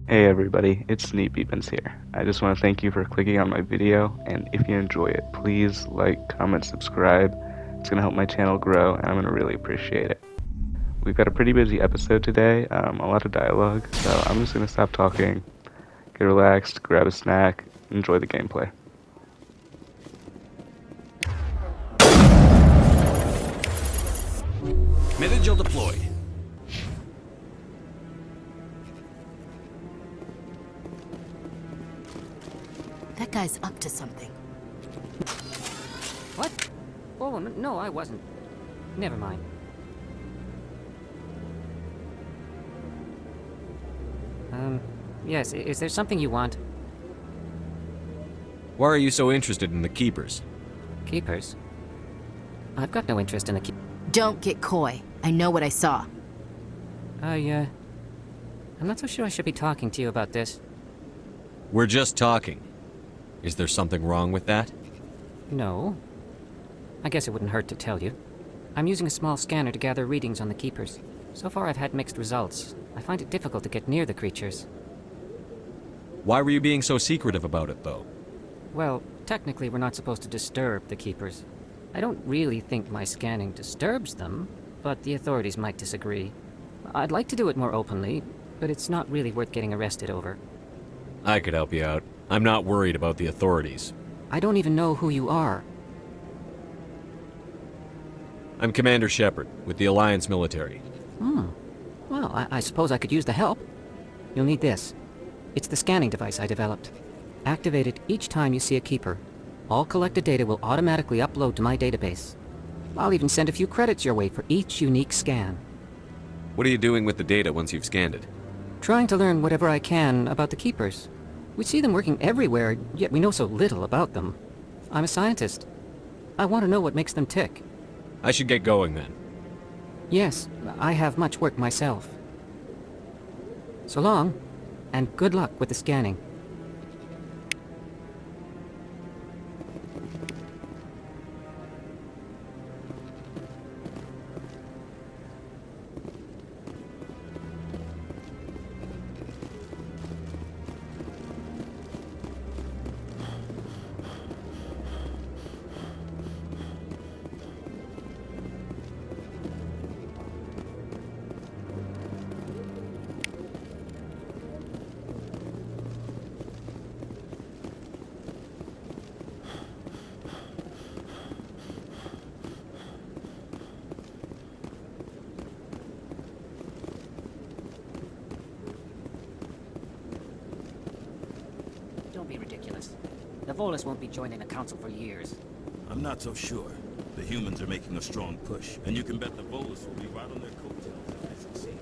Hey everybody, it's Sneepbeepins here. I just want to thank you for clicking on my video, and if you enjoy it, please like, comment, subscribe. It's going to help my channel grow, and I'm going to really appreciate it. We've got a pretty busy episode today, a lot of dialogue, so I'm just going to stop talking, get relaxed, grab a snack, enjoy the gameplay. Metagel deployed. That guy's up to something. What? Oh, no, I wasn't. Never mind. Yes, is there something you want? Why are you so interested in the Keepers? Keepers? I've got no interest in the Don't get coy. I know what I saw. I'm not so sure I should be talking to you about this. We're just talking. Is there something wrong with that? No. I guess it wouldn't hurt to tell you. I'm using a small scanner to gather readings on the Keepers. So far I've had mixed results. I find it difficult to get near the creatures. Why were you being so secretive about it, though? Well, technically we're not supposed to disturb the Keepers. I don't really think my scanning disturbs them, but the authorities might disagree. I'd like to do it more openly, but it's not really worth getting arrested over. I could help you out. I'm not worried about the authorities. I don't even know who you are. I'm Commander Shepard, with the Alliance military. Well, I suppose I could use the help. You'll need this. It's the scanning device I developed. Activate it each time you see a Keeper. All collected data will automatically upload to my database. I'll even send a few credits your way for each unique scan. What are you doing with the data once you've scanned it? Trying to learn whatever I can about the Keepers. We see them working everywhere, yet we know so little about them. I'm a scientist. I want to know what makes them tick. I should get going then. Yes, I have much work myself. So long, and good luck with the scanning. Don't be ridiculous. The Volus won't be joining the Council for years. I'm not so sure. The humans are making a strong push, and you can bet the Volus will be right on their coattails if they succeed.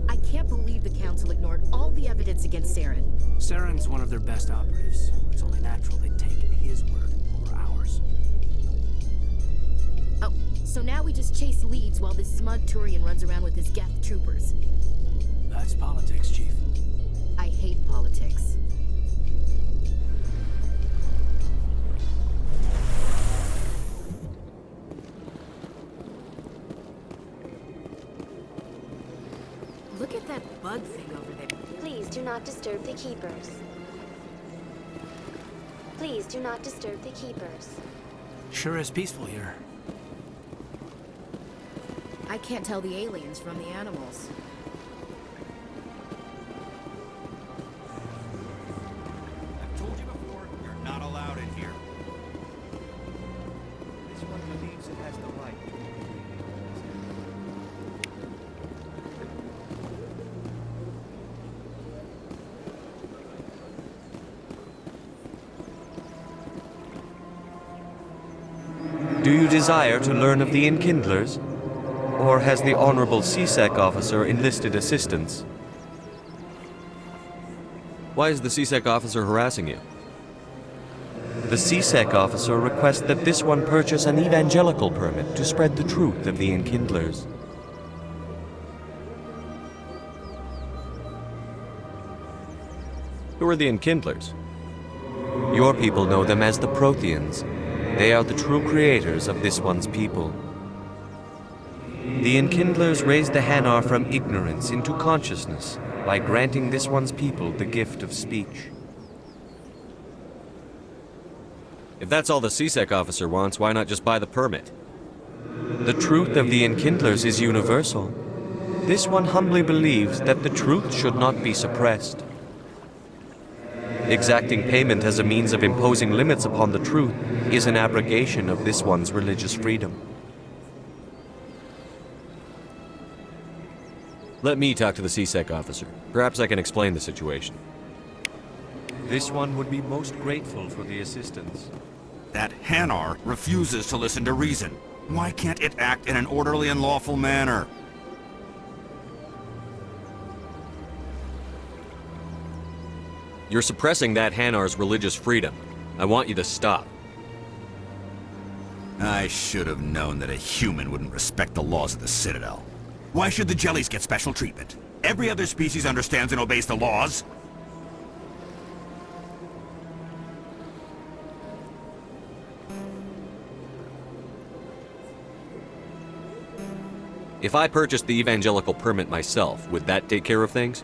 I can't believe the Council ignored all the evidence against Saren. Saren's one of their best operatives. It's only natural they'd take his word over ours. Oh, so now we just chase leads while this smug Turian runs around with his Geth troopers. That's politics, Chief. I hate politics. Look at that bug thing over there. Please do not disturb the Keepers. Please do not disturb the Keepers. Sure is peaceful here. I can't tell the aliens from the animals. I've told you before, you're not allowed in here. Do you desire to learn of the Enkindlers? Or has the Honorable CSEC officer enlisted assistance? Why is the CSEC officer harassing you? The CSEC officer requests that this one purchase an evangelical permit to spread the truth of the Enkindlers. Who are the Enkindlers? Your people know them as the Protheans. They are the true creators of this one's people. The Enkindlers raised the Hanar from ignorance into consciousness by granting this one's people the gift of speech. If that's all the CSEC officer wants, why not just buy the permit? The truth of the Enkindlers is universal. This one humbly believes that the truth should not be suppressed. Exacting payment as a means of imposing limits upon the truth is an abrogation of this one's religious freedom. Let me talk to the CSEC officer. Perhaps I can explain the situation. This one would be most grateful for the assistance. That Hanar refuses to listen to reason. Why can't it act in an orderly and lawful manner? You're suppressing that Hanar's religious freedom. I want you to stop. I should have known that a human wouldn't respect the laws of the Citadel. Why should the jellies get special treatment? Every other species understands and obeys the laws. If I purchased the evangelical permit myself, would that take care of things?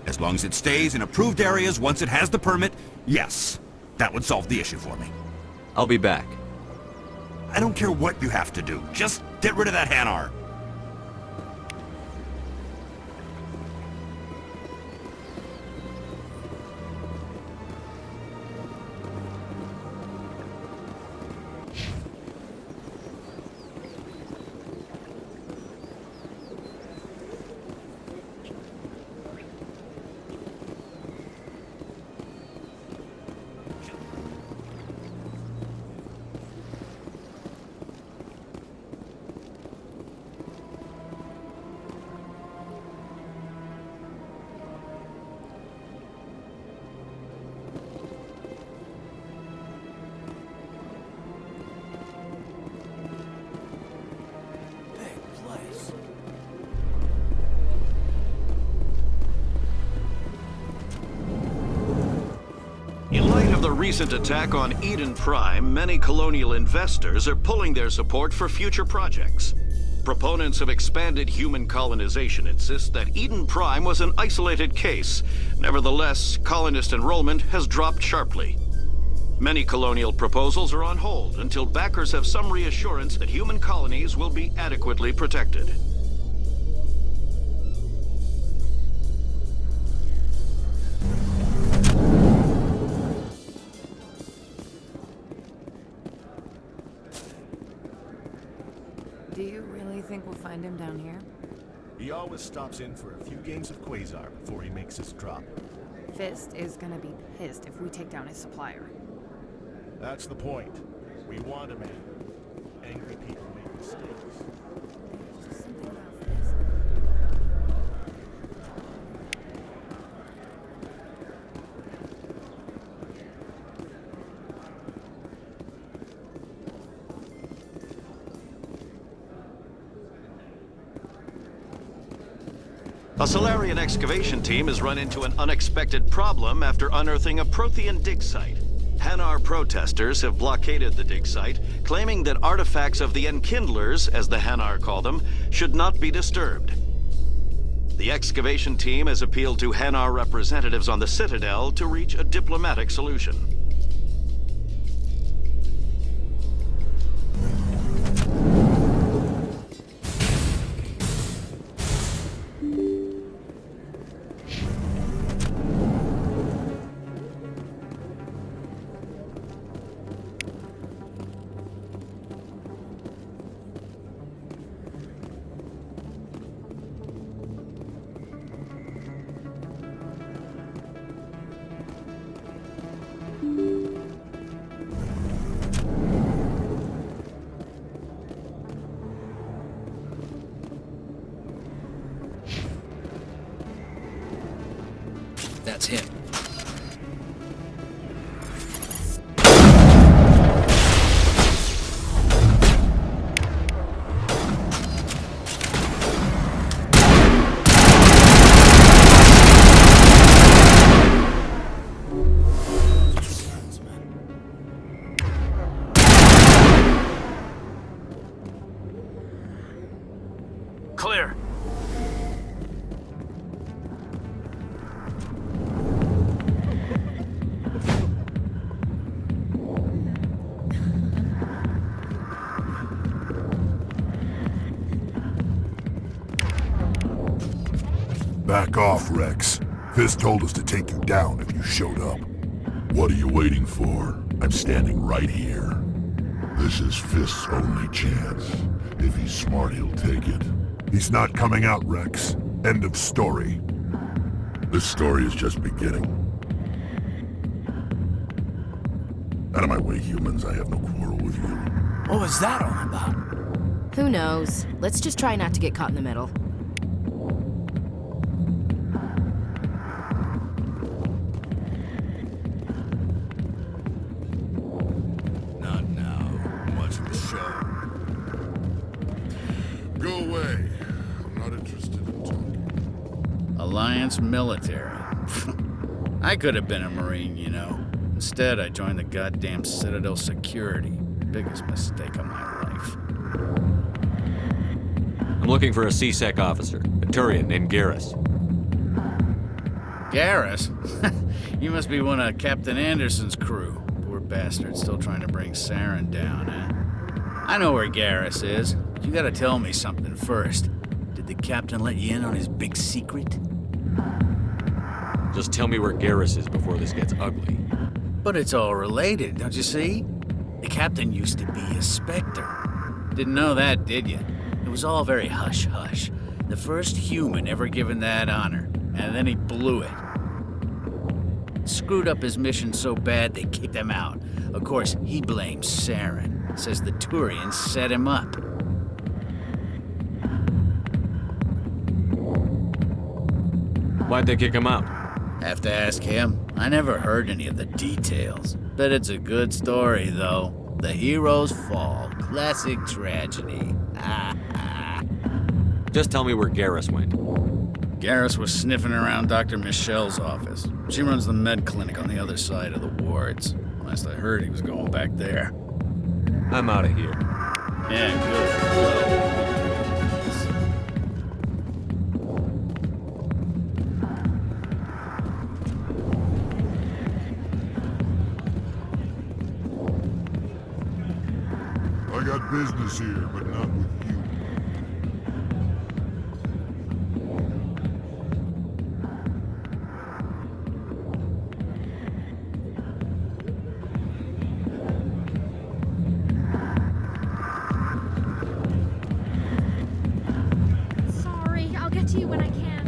As long as it stays in approved areas once it has the permit, yes. That would solve the issue for me. I'll be back. I don't care what you have to do. Just get rid of that Hanar. In light of the recent attack on Eden Prime, many colonial investors are pulling their support for future projects. Proponents of expanded human colonization insist that Eden Prime was an isolated case. Nevertheless, colonist enrollment has dropped sharply. Many colonial proposals are on hold until backers have some reassurance that human colonies will be adequately protected. Do you really think we'll find him down here? He always stops in for a few games of Quasar before he makes his drop. Fist is gonna be pissed if we take down his supplier. That's the point. We want a man. Angry people make mistakes. There's just something about Fist. A Salarian excavation team has run into an unexpected problem after unearthing a Prothean dig site. Hanar protesters have blockaded the dig site, claiming that artifacts of the Enkindlers, as the Hanar call them, should not be disturbed. The excavation team has appealed to Hanar representatives on the Citadel to reach a diplomatic solution. That's him. Clear. Back off, Wrex. Fist told us to take you down if you showed up. What are you waiting for? I'm standing right here. This is Fist's only chance. If he's smart, he'll take it. He's not coming out, Wrex. End of story. This story is just beginning. Out of my way, humans. I have no quarrel with you. What was that all about? Who knows? Let's just try not to get caught in the middle. Not now. I'm watching the show. Go away. I'm not interested in talking. Alliance military. I could have been a Marine, you know. Instead, I joined the goddamn Citadel security. Biggest mistake of my life. I'm looking for a C-Sec officer, a Turian named Garrus. Garrus? You must be one of Captain Anderson's crew. Poor bastard, still trying to bring Saren down, eh? I know where Garrus is, but you gotta tell me something first. Did the captain let you in on his big secret? Just tell me where Garrus is before this gets ugly. But it's all related, don't you see? The captain used to be a Spectre. Didn't know that, did you? It was all very hush-hush. The first human ever given that honor, and then he blew it. Screwed up his mission so bad they kicked him out. Of course, he blames Saren. Says the Turians set him up. Why'd they kick him out? Have to ask him. I never heard any of the details. Bet it's a good story, though. The heroes fall. Classic tragedy. Just tell me where Garrus went. Garrus was sniffing around Dr. Michelle's office. She runs the med clinic on the other side of the wards. Last I heard, he was going back there. I'm out of here. Yeah, good. I got business here, but not with you. Sorry, I'll get to you when I can.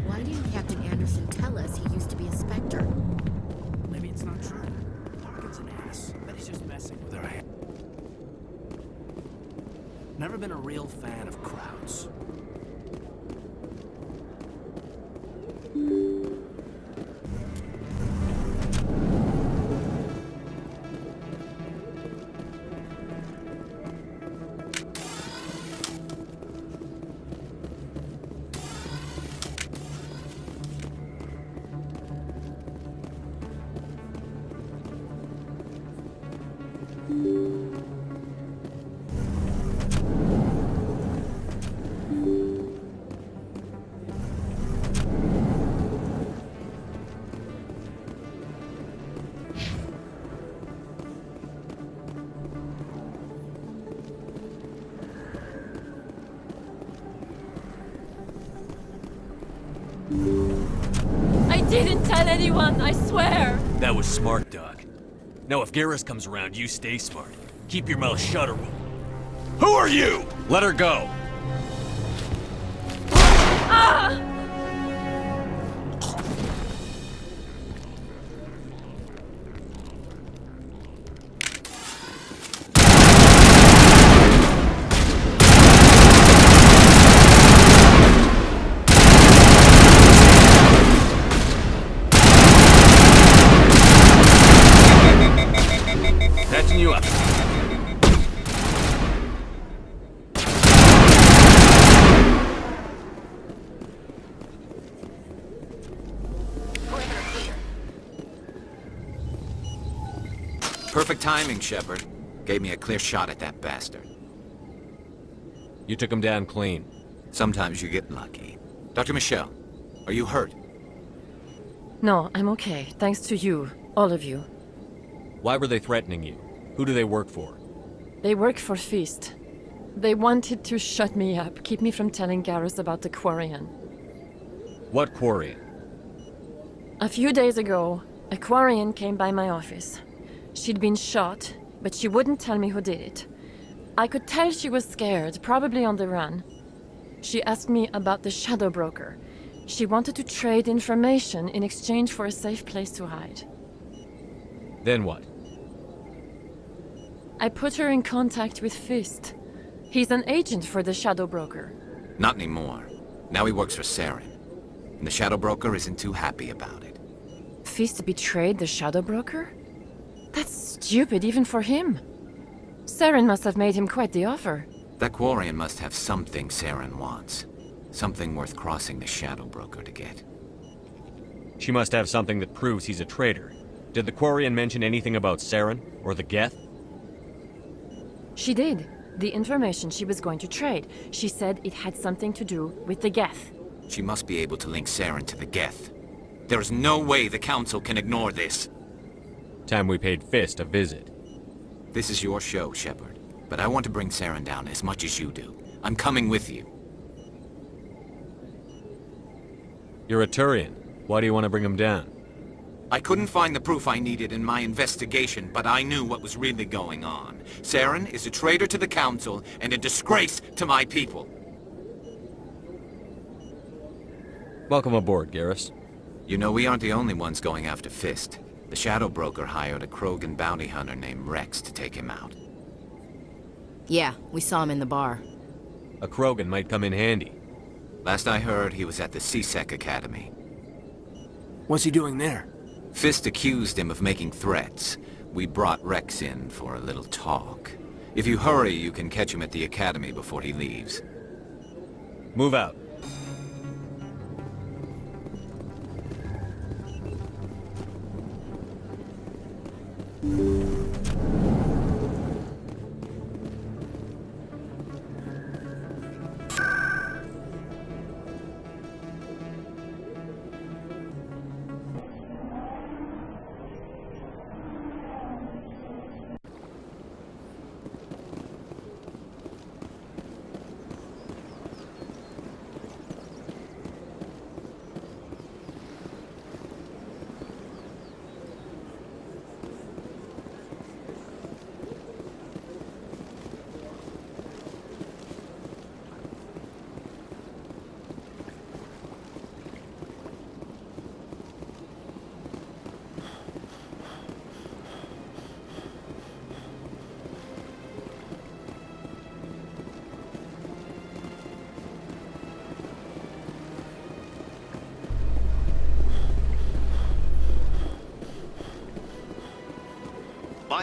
Why didn't Captain Anderson tell us he used to be a Spectre? Maybe it's not true. Morgan's an ass. But he's just messing with her. Never been a real fan of crowds. I didn't tell anyone, I swear! That was smart, Doc. Now if Garrus comes around, you stay smart. Keep your mouth shut or we'll... Who are you? Let her go! Ah! Perfect timing, Shepard. Gave me a clear shot at that bastard. You took him down clean. Sometimes you get lucky. Dr. Michelle, are you hurt? No, I'm okay. Thanks to you. All of you. Why were they threatening you? Who do they work for? They work for Feast. They wanted to shut me up, keep me from telling Garrus about the Quarian. What Quarian? A few days ago, a Quarian came by my office. She'd been shot, but she wouldn't tell me who did it. I could tell she was scared, probably on the run. She asked me about the Shadow Broker. She wanted to trade information in exchange for a safe place to hide. Then what? I put her in contact with Fist. He's an agent for the Shadow Broker. Not anymore. Now he works for Saren. And the Shadow Broker isn't too happy about it. Fist betrayed the Shadow Broker? That's stupid even for him. Saren must have made him quite the offer. That Quarian must have something Saren wants. Something worth crossing the Shadow Broker to get. She must have something that proves he's a traitor. Did the Quarian mention anything about Saren or the Geth? She did. The information she was going to trade. She said it had something to do with the Geth. She must be able to link Saren to the Geth. There's no way the Council can ignore this. Time we paid Fist a visit. This is your show, Shepard. But I want to bring Saren down as much as you do. I'm coming with you. You're a Turian. Why do you want to bring him down? I couldn't find the proof I needed in my investigation, but I knew what was really going on. Saren is a traitor to the Council and a disgrace to my people. Welcome aboard, Garrus. You know, we aren't the only ones going after Fist. The Shadow Broker hired a Krogan bounty hunter named Wrex to take him out. Yeah, we saw him in the bar. A Krogan might come in handy. Last I heard, he was at the C-Sec Academy. What's he doing there? Fist accused him of making threats. We brought Wrex in for a little talk. If you hurry, you can catch him at the Academy before he leaves. Move out.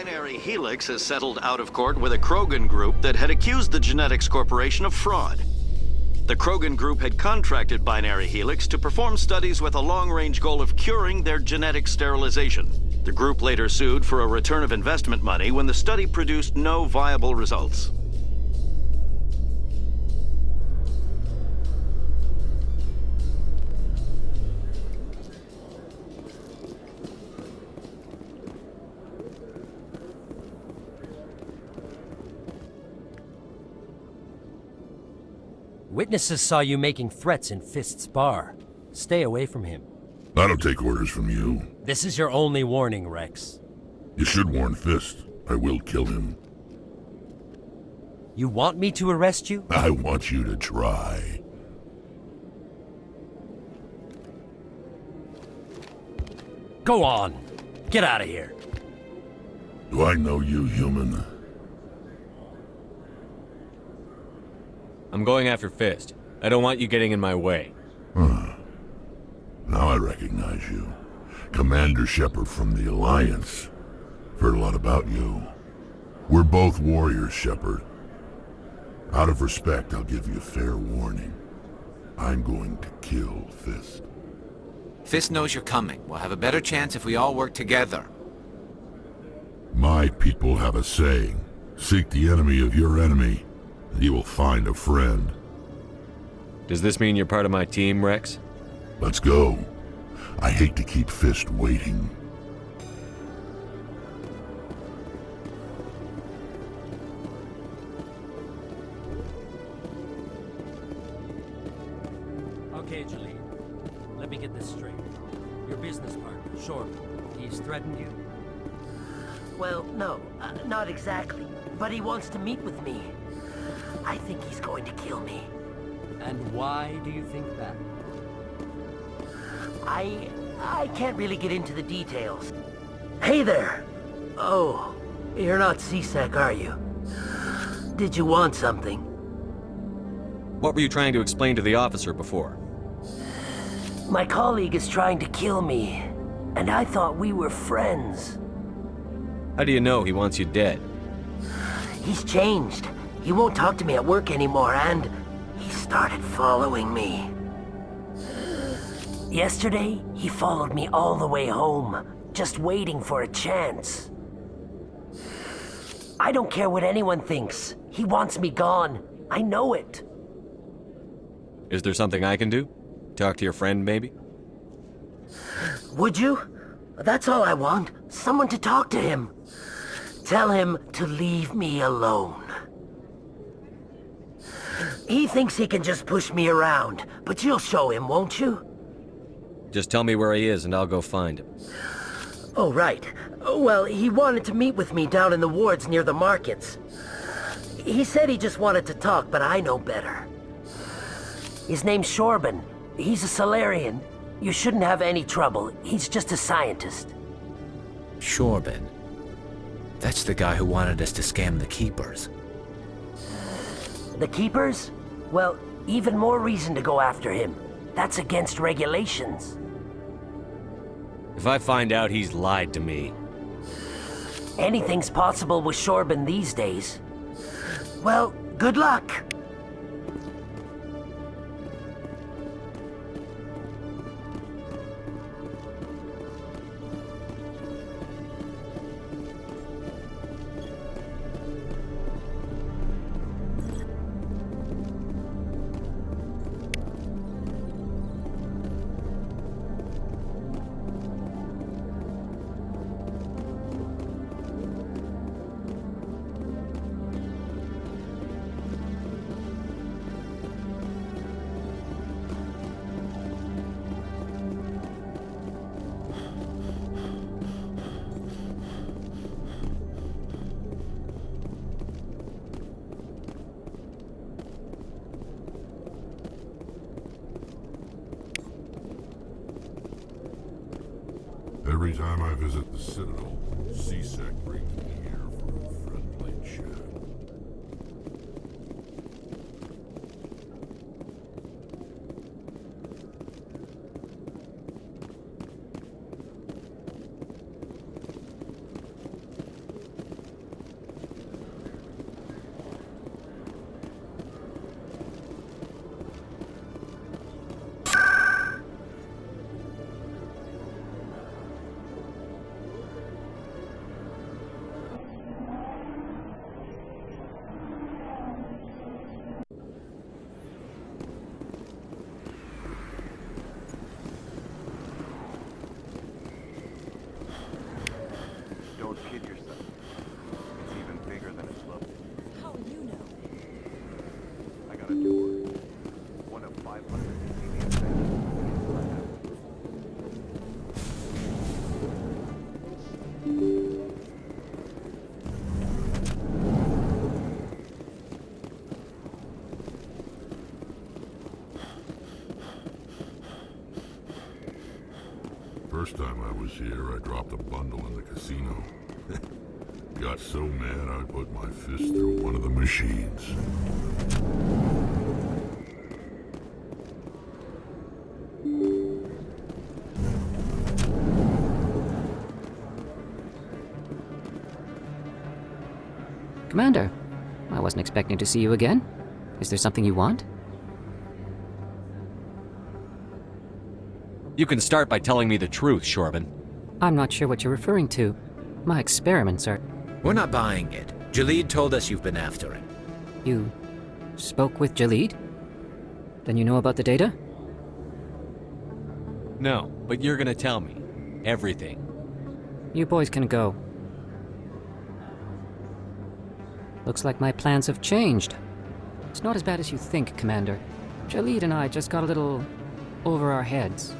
Binary Helix has settled out of court with a Krogan group that had accused the Genetics Corporation of fraud. The Krogan group had contracted Binary Helix to perform studies with a long-range goal of curing their genetic sterilization. The group later sued for a return of investment money when the study produced no viable results. Witnesses saw you making threats in Fist's bar. Stay away from him. I don't take orders from you. This is your only warning, Wrex. You should warn Fist. I will kill him. You want me to arrest you? I want you to try. Go on. Get out of here. Do I know you, human? I'm going after Fist. I don't want you getting in my way. Huh. Now I recognize you. Commander Shepard from the Alliance. Heard a lot about you. We're both warriors, Shepard. Out of respect, I'll give you a fair warning. I'm going to kill Fist. Fist knows you're coming. We'll have a better chance if we all work together. My people have a saying. Seek the enemy of your enemy, and you will find a friend. Does this mean you're part of my team, Wrex? Let's go. I hate to keep Fist waiting. Okay, Jahleed. Let me get this straight. Your business partner, Chora, he's threatened you? Well, no, not exactly. But he wants to meet with me. I think he's going to kill me. And why do you think that? I can't really get into the details. Hey there! Oh, you're not C-Sec, are you? Did you want something? What were you trying to explain to the officer before? My colleague is trying to kill me, and I thought we were friends. How do you know he wants you dead? He's changed. He won't talk to me at work anymore, and he started following me. Yesterday, he followed me all the way home, just waiting for a chance. I don't care what anyone thinks. He wants me gone. I know it. Is there something I can do? Talk to your friend, maybe? Would you? That's all I want. Someone to talk to him. Tell him to leave me alone. He thinks he can just push me around, but you'll show him, won't you? Just tell me where he is and I'll go find him. Oh, right. Well, he wanted to meet with me down in the wards near the markets. He said he just wanted to talk, but I know better. His name's Chorban. He's a Salarian. You shouldn't have any trouble. He's just a scientist. Chorban. That's the guy who wanted us to scam the Keepers. The Keepers? Well, even more reason to go after him. That's against regulations. If I find out he's lied to me... Anything's possible with Chorban these days. Well, good luck. Every time I visit the Citadel, C-Sec brings me here for a friendly chat. First time I was here, I dropped a bundle in the casino. Got so mad I put my fist through one of the machines. Commander, I wasn't expecting to see you again. Is there something you want? You can start by telling me the truth, Chorban. I'm not sure what you're referring to. My experiments are... We're not buying it. Jahleed told us you've been after him. You spoke with Jahleed? Then you know about the data? No, but you're gonna tell me. Everything. You boys can go. Looks like my plans have changed. It's not as bad as you think, Commander. Jahleed and I just got a little over our heads.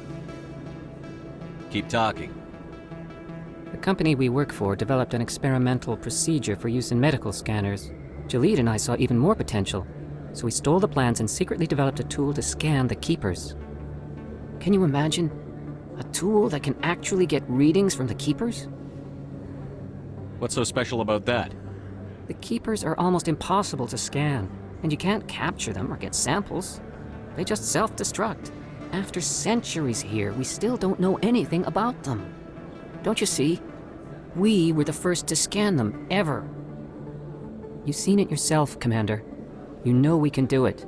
Keep talking. The company we work for developed an experimental procedure for use in medical scanners. Jahleed and I saw even more potential, so we stole the plans and secretly developed a tool to scan the Keepers. Can you imagine? A tool that can actually get readings from the Keepers? What's so special about that? The Keepers are almost impossible to scan, and you can't capture them or get samples. They just self-destruct. After centuries here, we still don't know anything about them. Don't you see? We were the first to scan them, ever. You've seen it yourself, Commander. You know we can do it.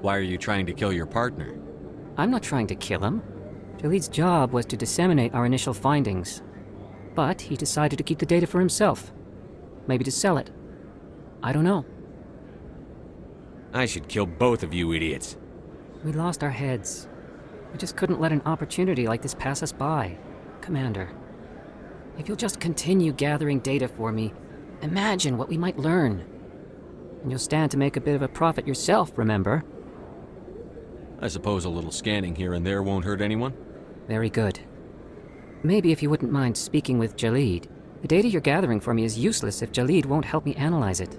Why are you trying to kill your partner? I'm not trying to kill him. Jahleed's job was to disseminate our initial findings. But he decided to keep the data for himself. Maybe to sell it. I don't know. I should kill both of you idiots. We lost our heads. We just couldn't let an opportunity like this pass us by. Commander, if you'll just continue gathering data for me, imagine what we might learn. And you'll stand to make a bit of a profit yourself, remember? I suppose a little scanning here and there won't hurt anyone? Very good. Maybe if you wouldn't mind speaking with Jahleed. The data you're gathering for me is useless if Jahleed won't help me analyze it.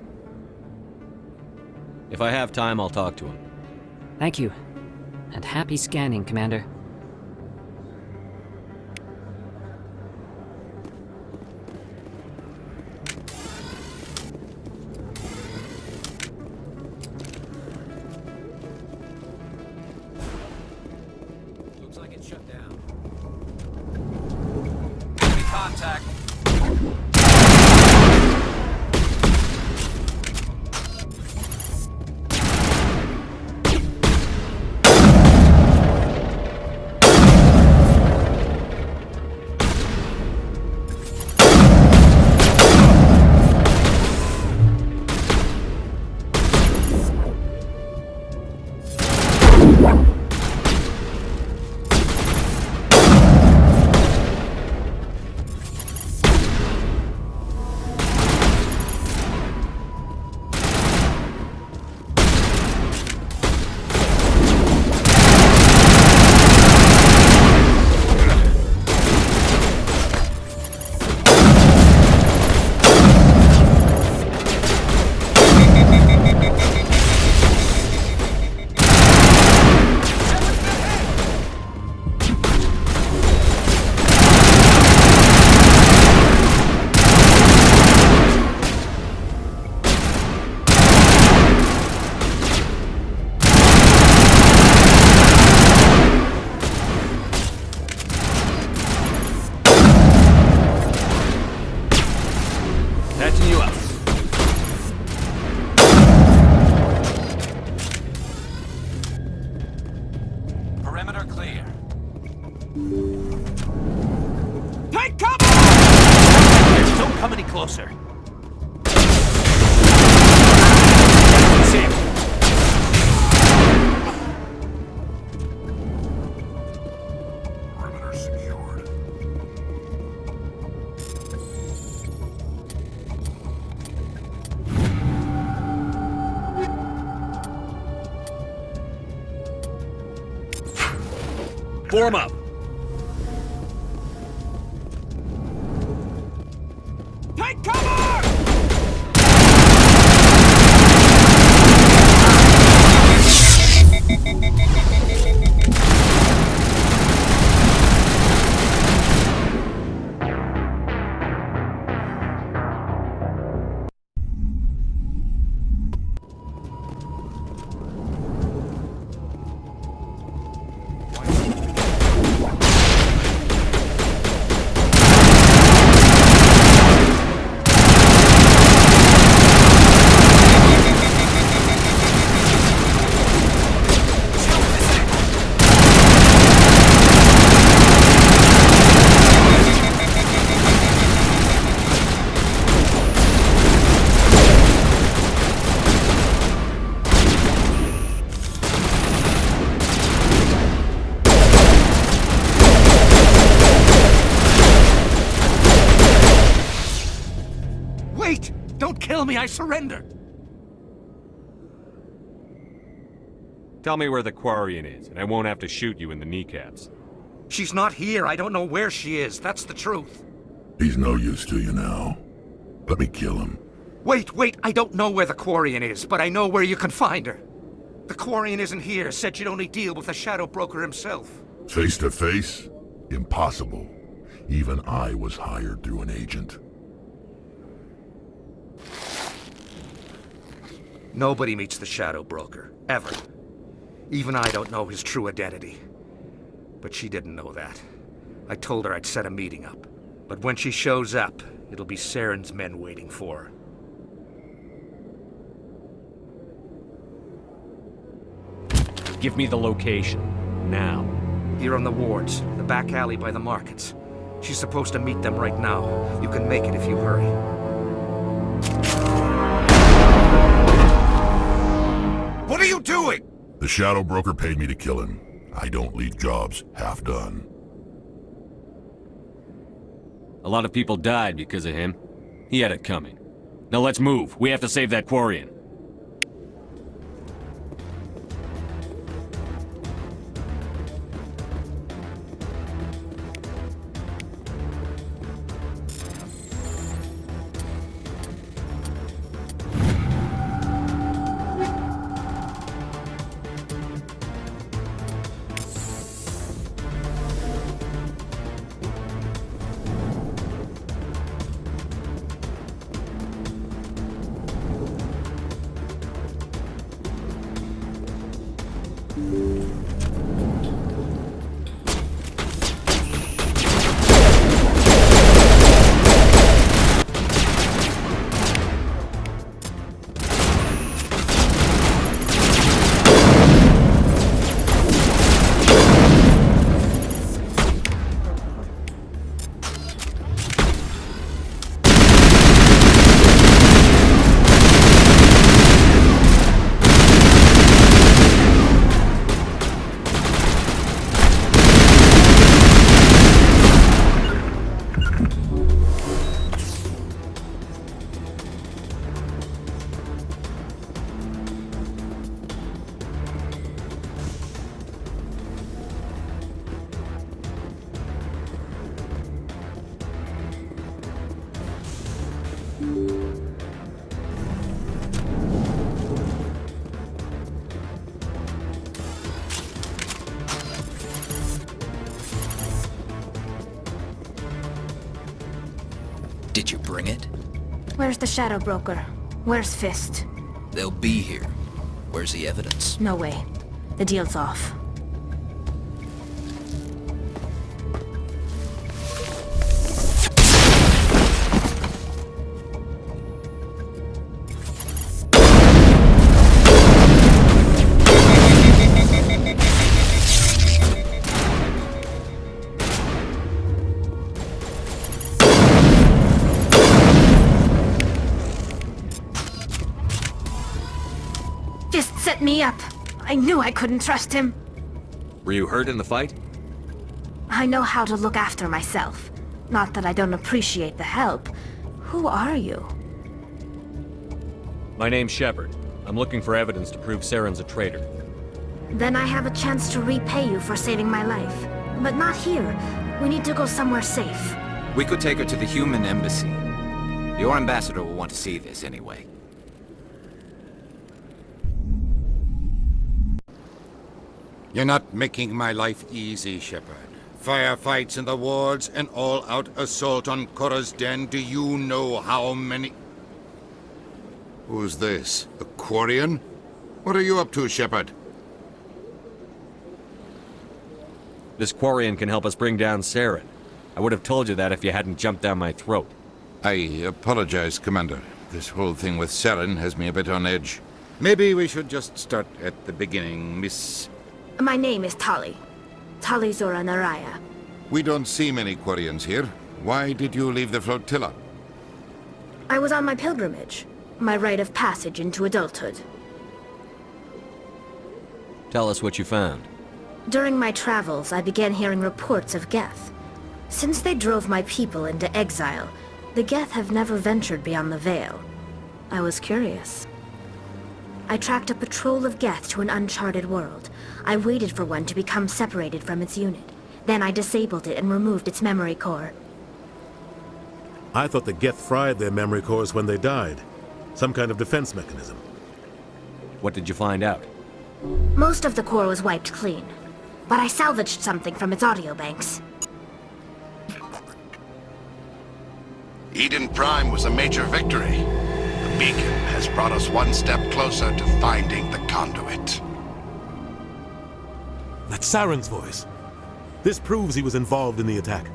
If I have time, I'll talk to him. Thank you. And happy scanning, Commander. Looks like it's shut down. Enemy contact. closer. Perimeter secured. Form up. Take cover! Don't kill me, I surrender! Tell me where the Quarian is, and I won't have to shoot you in the kneecaps. She's not here. I don't know where she is. That's the truth. He's no use to you now. Let me kill him. Wait. I don't know where the Quarian is, but I know where you can find her. The Quarian isn't here. Said you'd only deal with the Shadow Broker himself. Face to face? Impossible. Even I was hired through an agent. Nobody meets the Shadow Broker. Ever. Even I don't know his true identity. But she didn't know that. I told her I'd set a meeting up. But when she shows up, it'll be Saren's men waiting for her. Give me the location. Now. Here on the wards, the back alley by the markets. She's supposed to meet them right now. You can make it if you hurry. What are you doing? The Shadow Broker paid me to kill him. I don't leave jobs half done. A lot of people died because of him. He had it coming. Now let's move. We have to save that Quarian. Did you bring it? Where's the Shadow Broker? Where's Fist? They'll be here. Where's the evidence? No way. The deal's off. Set me up. I knew I couldn't trust him. Were you hurt in the fight? I know how to look after myself. Not that I don't appreciate the help. Who are you? My name's Shepard. I'm looking for evidence to prove Saren's a traitor. Then I have a chance to repay you for saving my life. But not here. We need to go somewhere safe. We could take her to the human embassy. Your ambassador will want to see this anyway. You're not making my life easy, Shepard. Firefights in the wards, an all-out assault on Chora's den. Do you know how many... Who's this? A Quarian? What are you up to, Shepard? This Quarian can help us bring down Saren. I would have told you that if you hadn't jumped down my throat. I apologize, Commander. This whole thing with Saren has me a bit on edge. Maybe we should just start at the beginning, Miss... My name is Tali. Tali Zora Naraya. We don't see many Quarians here. Why did you leave the flotilla? I was on my pilgrimage. My rite of passage into adulthood. Tell us what you found. During my travels, I began hearing reports of Geth. Since they drove my people into exile, the Geth have never ventured beyond the Veil. I was curious. I tracked a patrol of Geth to an uncharted world. I waited for one to become separated from its unit. Then I disabled it and removed its memory core. I thought the Geth fried their memory cores when they died. Some kind of defense mechanism. What did you find out? Most of the core was wiped clean, but I salvaged something from its audio banks. Eden Prime was a major victory. The beacon has brought us one step closer to finding the conduit. That's Saren's voice. This proves he was involved in the attack.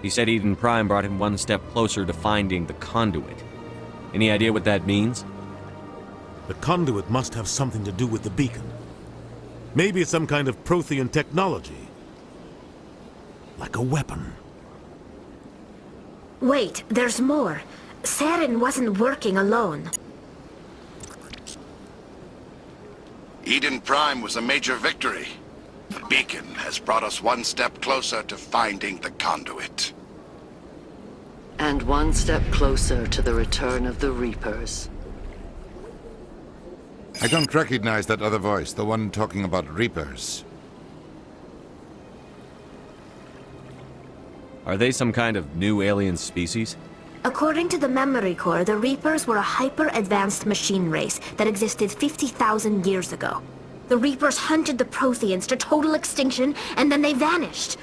He said Eden Prime brought him one step closer to finding the conduit. Any idea what that means? The conduit must have something to do with the beacon. Maybe it's some kind of Prothean technology. Like a weapon. Wait, there's more. Saren wasn't working alone. Eden Prime was a major victory. The beacon has brought us one step closer to finding the conduit. And one step closer to the return of the Reapers. I don't recognize that other voice, the one talking about Reapers. Are they some kind of new alien species? According to the memory core, the Reapers were a hyper-advanced machine race that existed 50,000 years ago. The Reapers hunted the Protheans to total extinction, and then they vanished.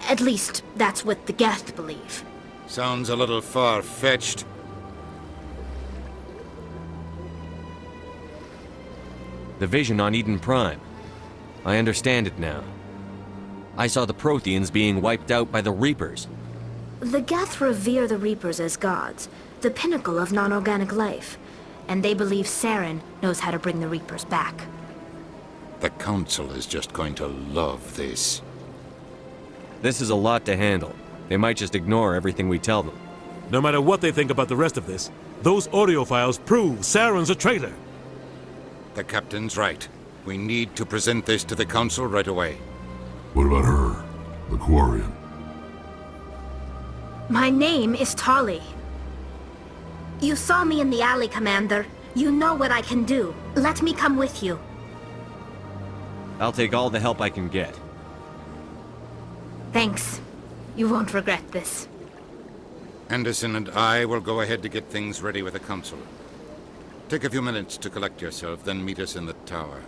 At least, that's what the Geth believe. Sounds a little far-fetched. The vision on Eden Prime. I understand it now. I saw the Protheans being wiped out by the Reapers. The Geth revere the Reapers as gods, the pinnacle of non-organic life. And they believe Saren knows how to bring the Reapers back. The Council is just going to love this. This is a lot to handle. They might just ignore everything we tell them. No matter what they think about the rest of this, those audio files prove Saren's a traitor. The Captain's right. We need to present this to the Council right away. What about her? The Quarian? My name is Tali. You saw me in the alley, Commander. You know what I can do. Let me come with you. I'll take all the help I can get. Thanks. You won't regret this. Anderson and I will go ahead to get things ready with the Council. Take a few minutes to collect yourself, then meet us in the tower.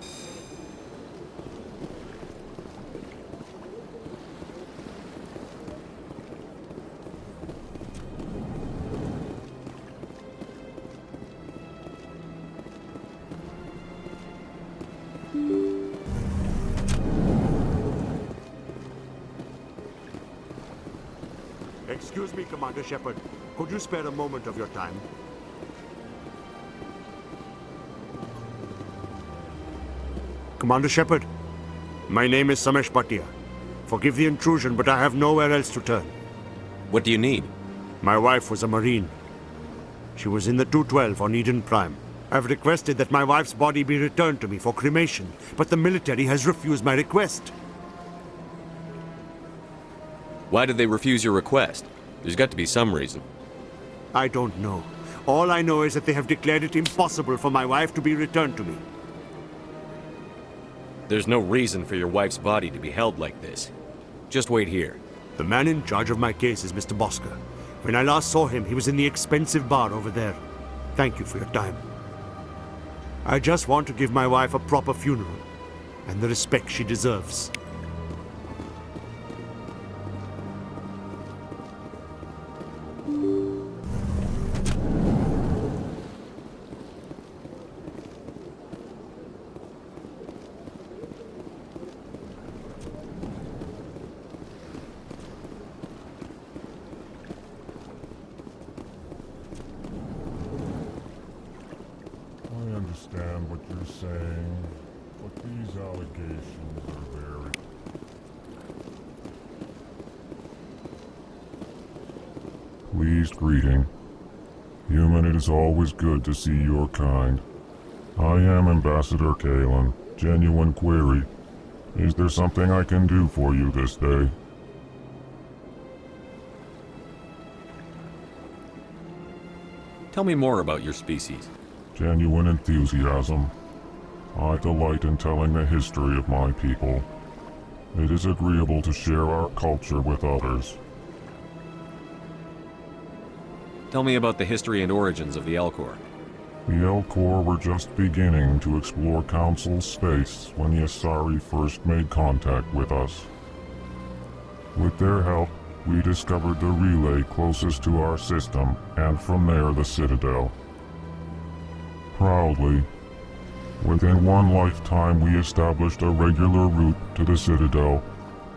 Excuse me, Commander Shepard. Could you spare a moment of your time? Commander Shepard, my name is Samesh Bhatia. Forgive the intrusion, but I have nowhere else to turn. What do you need? My wife was a Marine. She was in the 212 on Eden Prime. I've requested that my wife's body be returned to me for cremation, but the military has refused my request. Why did they refuse your request? There's got to be some reason. I don't know. All I know is that they have declared it impossible for my wife to be returned to me. There's no reason for your wife's body to be held like this. Just wait here. The man in charge of my case is Mr. Bosker. When I last saw him, he was in the expensive bar over there. Thank you for your time. I just want to give my wife a proper funeral, and the respect she deserves. I understand what you're saying, but these allegations are very... Pleased greeting. Human, it is always good to see your kind. I am Ambassador Calyn. Genuine query. Is there something I can do for you this day? Tell me more about your species. Genuine enthusiasm. I delight in telling the history of my people. It is agreeable to share our culture with others. Tell me about the history and origins of the Elcor. The Elcor were just beginning to explore Council space when the Asari first made contact with us. With their help, we discovered the relay closest to our system, and from there the Citadel. Proudly, within one lifetime we established a regular route to the Citadel,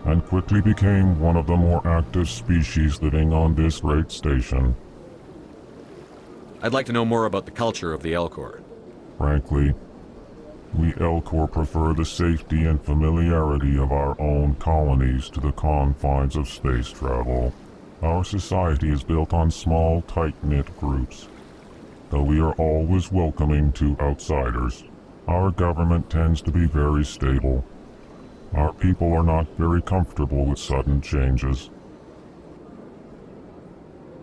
and quickly became one of the more active species living on this great station. I'd like to know more about the culture of the Elcor. Frankly, we Elcor prefer the safety and familiarity of our own colonies to the confines of space travel. Our society is built on small, tight-knit groups. Though we are always welcoming to outsiders, our government tends to be very stable. Our people are not very comfortable with sudden changes.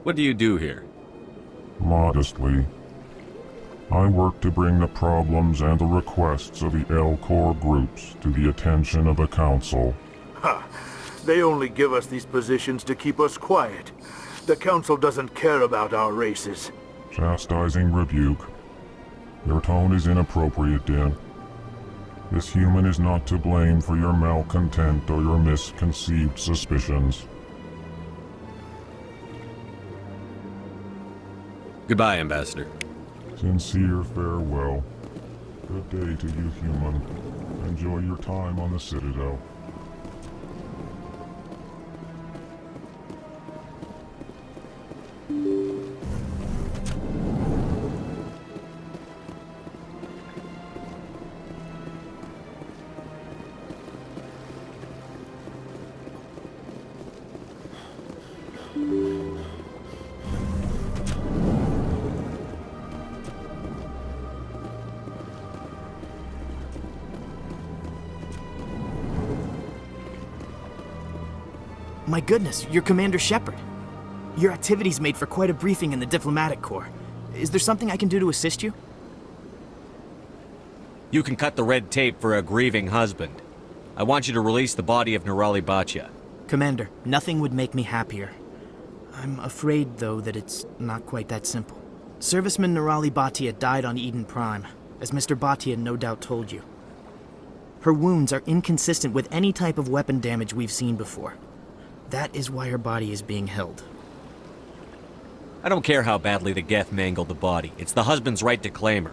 What do you do here? Modestly, I work to bring the problems and the requests of the Elcor groups to the attention of the Council. Ha! They only give us these positions to keep us quiet. The Council doesn't care about our races. Chastising rebuke. Your tone is inappropriate, Din. This human is not to blame for your malcontent or your misconceived suspicions. Goodbye, Ambassador. Sincere farewell. Good day to you, human. Enjoy your time on the Citadel. My goodness, you're Commander Shepard. Your activities made for quite a briefing in the Diplomatic Corps. Is there something I can do to assist you? You can cut the red tape for a grieving husband. I want you to release the body of Nirali Bhatia. Commander, nothing would make me happier. I'm afraid, though, that it's not quite that simple. Serviceman Nirali Bhatia died on Eden Prime, as Mr. Bhatia no doubt told you. Her wounds are inconsistent with any type of weapon damage we've seen before. That is why her body is being held. I don't care how badly the Geth mangled the body. It's the husband's right to claim her.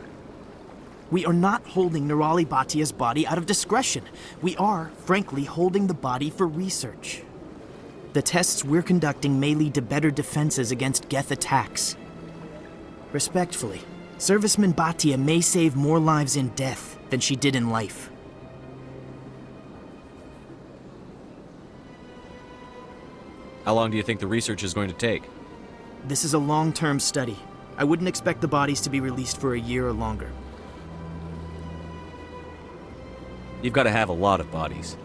We are not holding Nirali Bhatia's body out of discretion. We are, frankly, holding the body for research. The tests we're conducting may lead to better defenses against Geth attacks. Respectfully, Serviceman Bhatia may save more lives in death than she did in life. How long do you think the research is going to take? This is a long-term study. I wouldn't expect the bodies to be released for a year or longer. You've got to have a lot of bodies.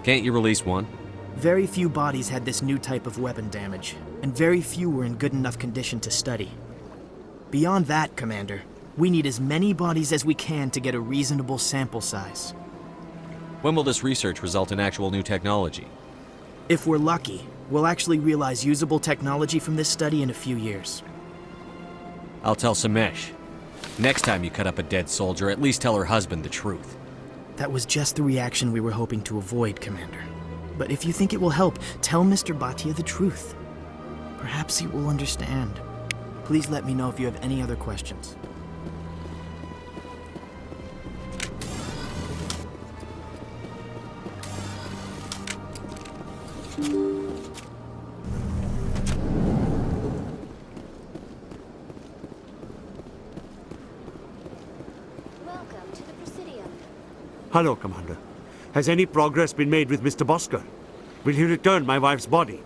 Can't you release one? Very few bodies had this new type of weapon damage, and very few were in good enough condition to study. Beyond that, Commander, we need as many bodies as we can to get a reasonable sample size. When will this research result in actual new technology? If we're lucky, we'll actually realize usable technology from this study in a few years. I'll tell Samesh. Next time you cut up a dead soldier, at least tell her husband the truth. That was just the reaction we were hoping to avoid, Commander. But if you think it will help, tell Mr. Bhatia the truth. Perhaps he will understand. Please let me know if you have any other questions. Hello, Commander. Has any progress been made with Mr. Bosker? Will he return my wife's body?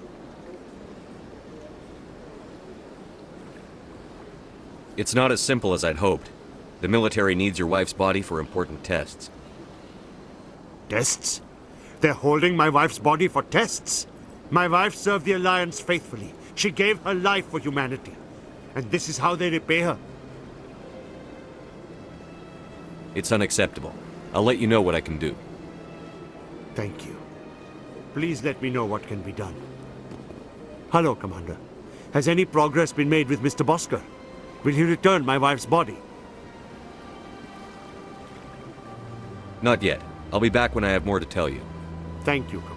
It's not as simple as I'd hoped. The military needs your wife's body for important tests. Tests? They're holding my wife's body for tests? My wife served the Alliance faithfully. She gave her life for humanity. and this is how they repay her. It's unacceptable. I'll let you know what I can do. Thank you. Please let me know what can be done. Hello, Commander. Has any progress been made with Mr. Bosker? Will he return my wife's body? Not yet. I'll be back when I have more to tell you. Thank you, Commander.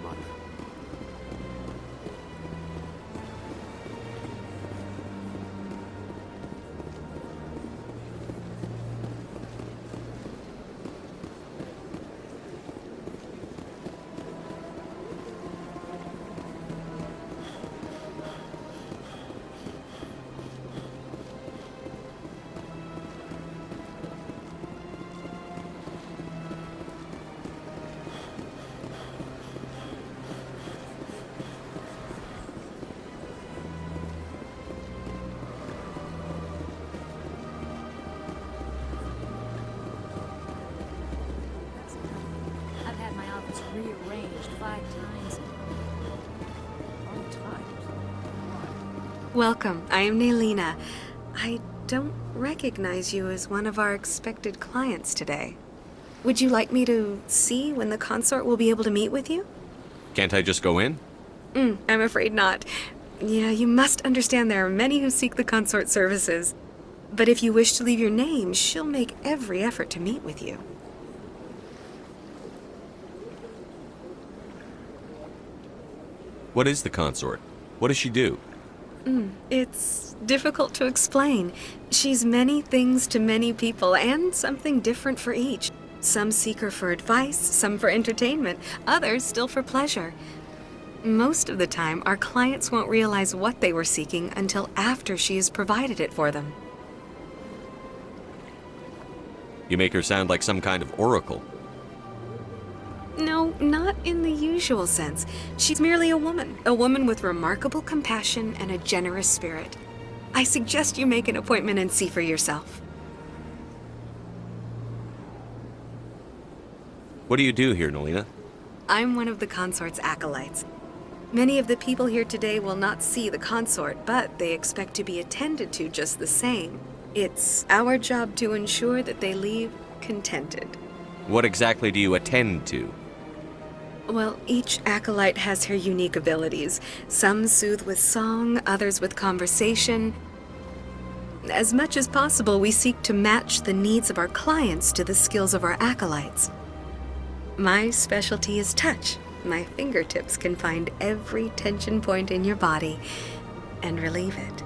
I've had my office rearranged 5 times. Welcome. I am Naylina. I don't recognize you as one of our expected clients today. Would you like me to see when the consort will be able to meet with you? Can't I just go in? I'm afraid not. Yeah, you must understand there are many who seek the consort services. But if you wish to leave your name, she'll make every effort to meet with you. What is the consort? What does she do? It's difficult to explain. She's many things to many people, and something different for each. Some seek her for advice, some for entertainment, others still for pleasure. Most of the time, our clients won't realize what they were seeking until after she has provided it for them. You make her sound like some kind of oracle. No, not in the usual sense. She's merely a woman with remarkable compassion and a generous spirit. I suggest you make an appointment and see for yourself. What do you do here, Naylina? I'm one of the consort's acolytes. Many of the people here today will not see the consort, but they expect to be attended to just the same. It's our job to ensure that they leave contented. What exactly do you attend to? Well, each acolyte has her unique abilities. Some soothe with song, others with conversation. As much as possible, we seek to match the needs of our clients to the skills of our acolytes. My specialty is touch. My fingertips can find every tension point in your body and relieve it.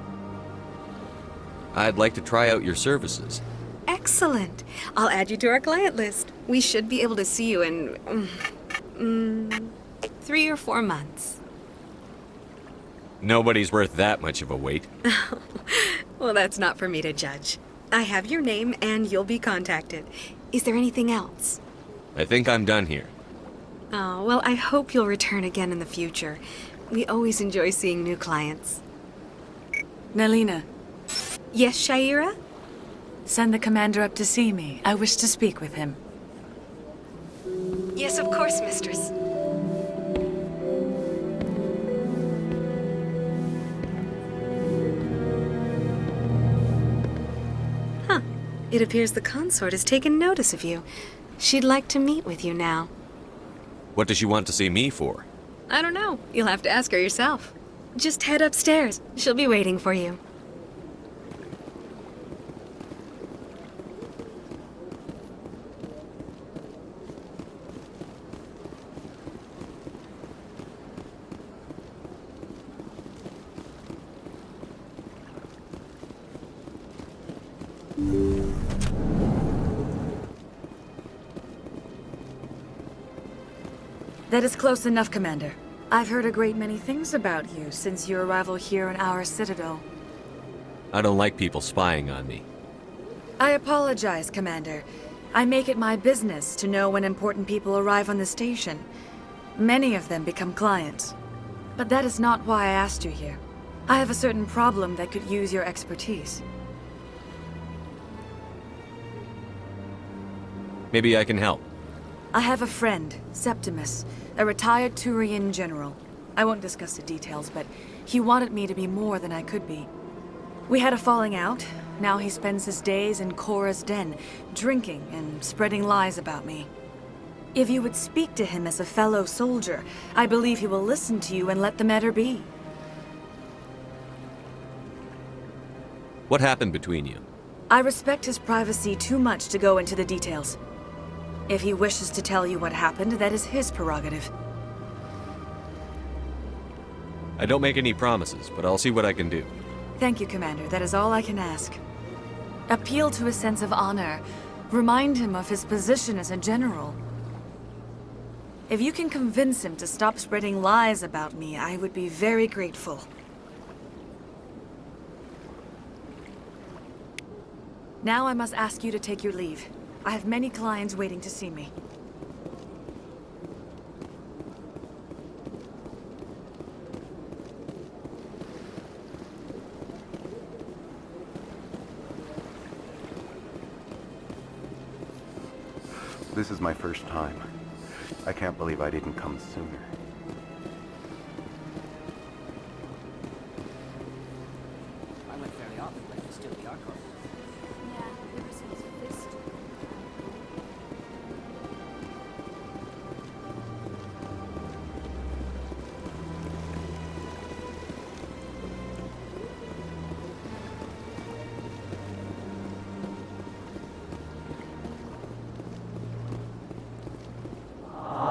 I'd like to try out your services. Excellent. I'll add you to our client list. We should be able to see you in 3 or 4 months. Nobody's worth that much of a wait. Well, that's not for me to judge. I have your name and you'll be contacted. Is there anything else? I think I'm done here. Oh, well, I hope you'll return again in the future. We always enjoy seeing new clients. Naylina. Yes, Shaira? Send the commander up to see me. I wish to speak with him. Yes, of course, mistress. Huh. It appears the consort has taken notice of you. She'd like to meet with you now. What does she want to see me for? I don't know. You'll have to ask her yourself. Just head upstairs. She'll be waiting for you. That is close enough, Commander. I've heard a great many things about you since your arrival here in our citadel. I don't like people spying on me. I apologize, Commander. I make it my business to know when important people arrive on the station. Many of them become clients. But that is not why I asked you here. I have a certain problem that could use your expertise. Maybe I can help. I have a friend, Septimus, a retired Turian general. I won't discuss the details, but he wanted me to be more than I could be. We had a falling out. Now he spends his days in Chora's den, drinking and spreading lies about me. If you would speak to him as a fellow soldier, I believe he will listen to you and let the matter be. What happened between you? I respect his privacy too much to go into the details. If he wishes to tell you what happened, that is his prerogative. I don't make any promises, but I'll see what I can do. Thank you, Commander. That is all I can ask. Appeal to his sense of honor. Remind him of his position as a general. If you can convince him to stop spreading lies about me, I would be very grateful. Now I must ask you to take your leave. I have many clients waiting to see me. This is my first time. I can't believe I didn't come sooner. I went fairly often, but it's still the archive. Yeah, ever since Fist.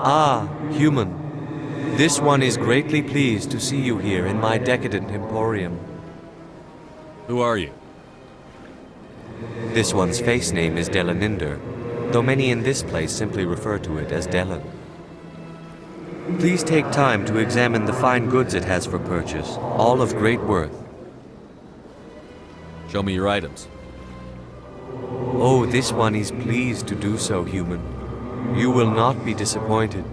Ah, human. This one is greatly pleased to see you here in my decadent emporium. Who are you? This one's face name is Delaninder, though many in this place simply refer to it as Delan. Please take time to examine the fine goods it has for purchase, all of great worth. Show me your items. Oh, this one is pleased to do so, human. You will not be disappointed.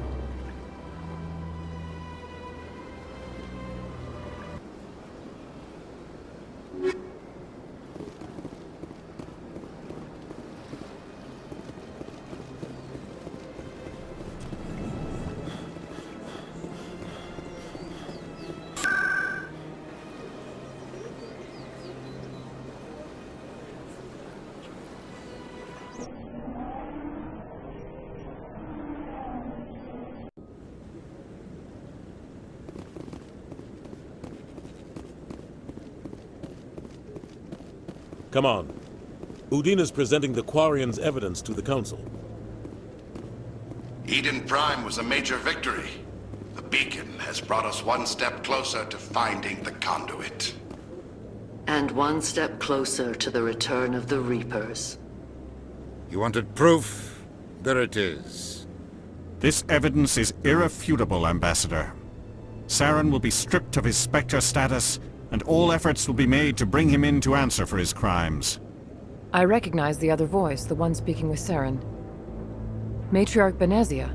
Come on. Udina's presenting the Quarian's evidence to the Council. Eden Prime was a major victory. The beacon has brought us one step closer to finding the conduit. And one step closer to the return of the Reapers. You wanted proof? There it is. This evidence is irrefutable, Ambassador. Saren will be stripped of his Spectre status, and all efforts will be made to bring him in to answer for his crimes. I recognize the other voice, the one speaking with Saren. Matriarch Benezia.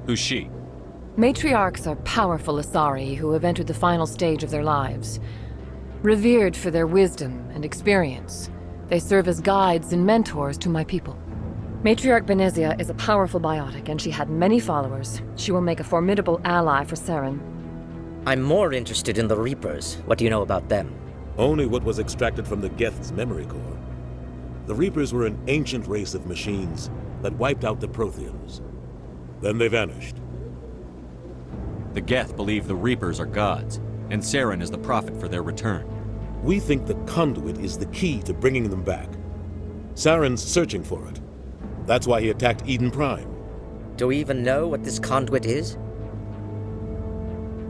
Who's she? Matriarchs are powerful Asari who have entered the final stage of their lives. Revered for their wisdom and experience, they serve as guides and mentors to my people. Matriarch Benezia is a powerful biotic, and she had many followers. She will make a formidable ally for Saren. I'm more interested in the Reapers. What do you know about them? Only what was extracted from the Geth's memory core. The Reapers were an ancient race of machines that wiped out the Protheans. Then they vanished. The Geth believe the Reapers are gods, and Saren is the prophet for their return. We think the conduit is the key to bringing them back. Saren's searching for it. That's why he attacked Eden Prime. Do we even know what this conduit is?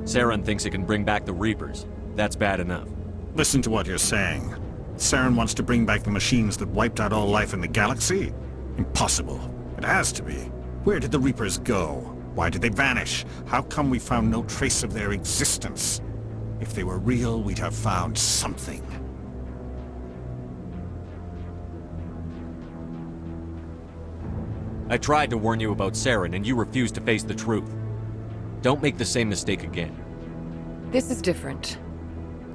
Saren thinks it can bring back the Reapers. That's bad enough. Listen to what you're saying. Saren wants to bring back the machines that wiped out all life in the galaxy? Impossible. It has to be. Where did the Reapers go? Why did they vanish? How come we found no trace of their existence? If they were real, we'd have found something. I tried to warn you about Saren, and you refused to face the truth. Don't make the same mistake again. This is different.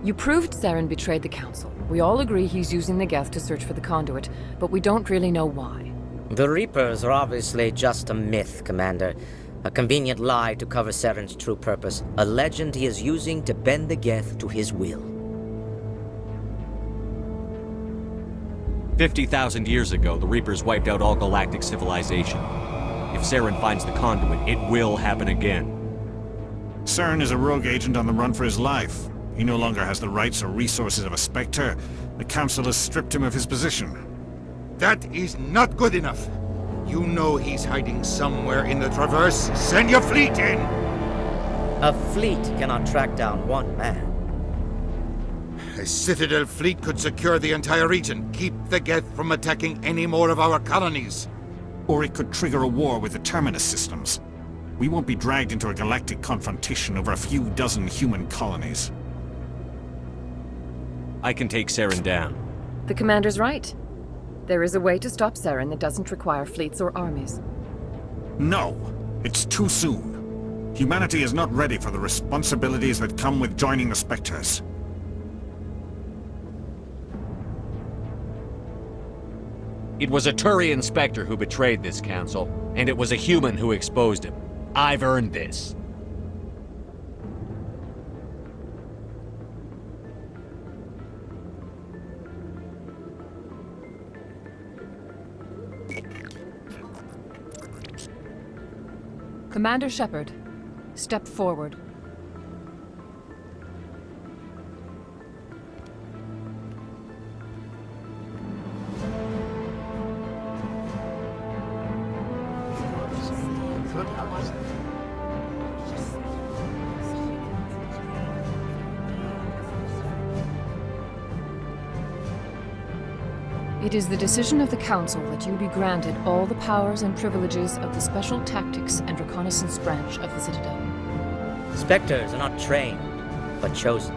You proved Saren betrayed the Council. We all agree he's using the Geth to search for the conduit, but we don't really know why. The Reapers are obviously just a myth, Commander. A convenient lie to cover Saren's true purpose. A legend he is using to bend the Geth to his will. 50,000 years ago, the Reapers wiped out all galactic civilization. If Saren finds the conduit, it will happen again. Saren is a rogue agent on the run for his life. He no longer has the rights or resources of a Spectre. The Council has stripped him of his position. That is not good enough. You know he's hiding somewhere in the Traverse. Send your fleet in! A fleet cannot track down one man. A Citadel fleet could secure the entire region, keep the Geth from attacking any more of our colonies. Or it could trigger a war with the Terminus systems. We won't be dragged into a galactic confrontation over a few dozen human colonies. I can take Saren down. The commander's right. There is a way to stop Saren that doesn't require fleets or armies. No! It's too soon. Humanity is not ready for the responsibilities that come with joining the Spectres. It was a Turian Spectre who betrayed this council, and it was a human who exposed him. I've earned this. Commander Shepard, step forward. It is the decision of the Council that you be granted all the powers and privileges of the Special Tactics and Reconnaissance Branch of the Citadel. Spectres are not trained, but chosen.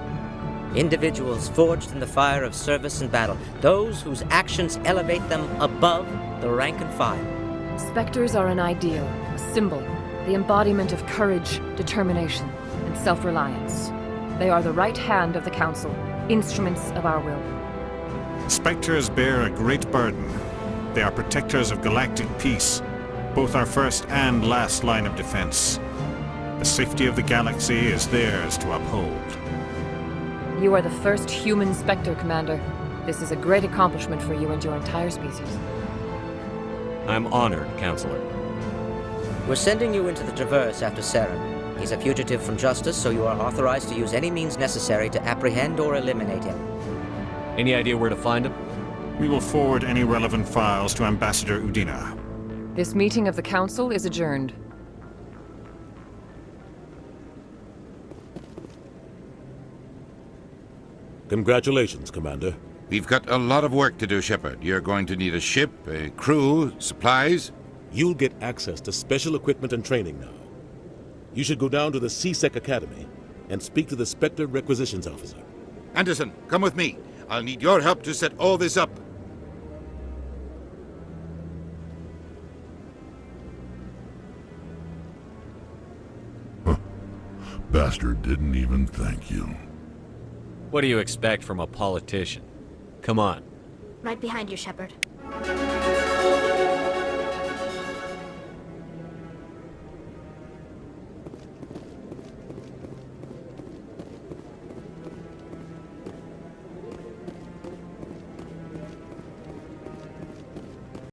Individuals forged in the fire of service and battle, those whose actions elevate them above the rank and file. Spectres are an ideal, a symbol, the embodiment of courage, determination, and self-reliance. They are the right hand of the Council, instruments of our will. Spectres bear a great burden. They are protectors of galactic peace, both our first and last line of defense. The safety of the galaxy is theirs to uphold. You are the first human Spectre, Commander. This is a great accomplishment for you and your entire species. I'm honored, Counselor. We're sending you into the Traverse after Saren. He's a fugitive from justice, so you are authorized to use any means necessary to apprehend or eliminate him. Any idea where to find him? We will forward any relevant files to Ambassador Udina. This meeting of the Council is adjourned. Congratulations, Commander. We've got a lot of work to do, Shepard. You're going to need a ship, a crew, supplies. You'll get access to special equipment and training now. You should go down to the C-Sec Academy and speak to the Spectre Requisitions Officer. Anderson, come with me. I'll need your help to set all this up. Bastard didn't even thank you. What do you expect from a politician? Come on. Right behind you, Shepard.